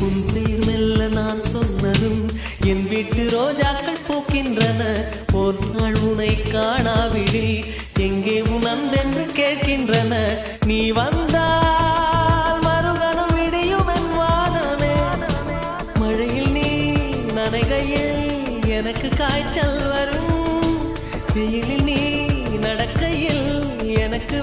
உன் பேர் மெல்ல நான் சொன்னதும் என் வீட்டு ரோஜாக்கள் பூக்கின்றன. ஒரு நாள் உனை காணாவிடில் எங்கே உன் அன்பென்று கேட்கின்றன. நீ வந்தால் மறுகணம் விடியும் என் வானமே. மழையில் நீ நனைகையில் எனக்கு காய்ச்சல் வரும். வெயிலில் நீ நடக்கையில் எனக்கு